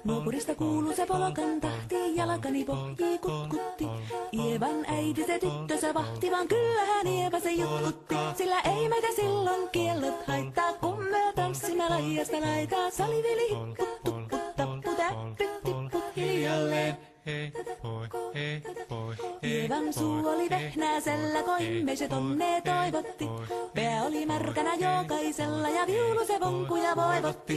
Nuopurista kuuluu se polokan tahti, jalkani pohjii kutkutti. Ievan äiti se tyttönsä vahti, vaan kyllähän Ieva se jutkutti. Sillä ei meitä silloin kiellot haittaa, kun me tanssimme laidasta laitaa. Saliveli hipput, tupput, tapput, äppyt, tipput hiljalleen. Ievan suu oli vehnäisellä, koimme se tonne toivotti. Pää oli märkänä jokaisella ja viulu se vonkuja voivotti.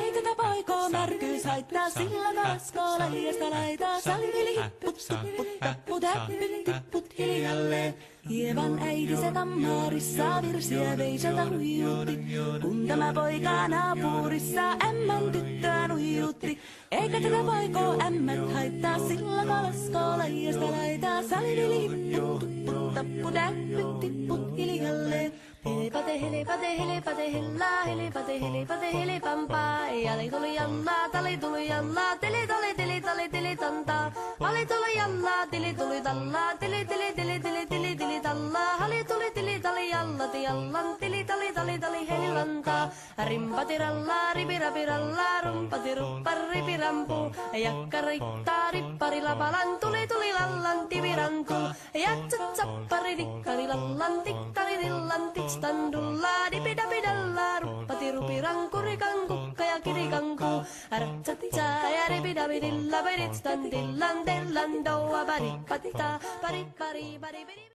Ei tätä poikoo märkyys haittaa, sillä kaskoo laidasta laitaa. Saliveli hipput, tupput, tapput, äppyt, tipput hiljalleen. Ievan äiti se kammarissa virsiä veiseltä huijutti. Kun tämä poika naapurissa ämmän tyttöä nuijutti. Eikä tätä poikoo ämmät haittaa, sillä kalaskoo laidasta laitaa. Saliveli hipput, tupput, tapput, äppyt, tipput hiljalleen. Helepate, helepate, helepate, hellaa, helepate, helepate, helepampaa. Jali tuli jallaa, tali tuli jallaa, tili tali, tili tali, tili tantaa. Hali tuli jallaa, tili tuli tallaa, tili tili tili tili tili tili tallaa. Hali tuli tili tali jallati jallan, tili tali tali tali hellantaa. Rimpati rallaa, ripirapi rallaa, rumpati ruppar ripirampu. Jakka riittaa, rippari lapalan, tuli tuli lallan, tivirantu. Jatsat sappari, tikkari lallan, tikkari dillan, standulla dipidapidalla ruppati rupiranku rikanku ja kirikanku ratsatsa ja ripidapidilla pedit standillan dellan doa bari patita bari bari bari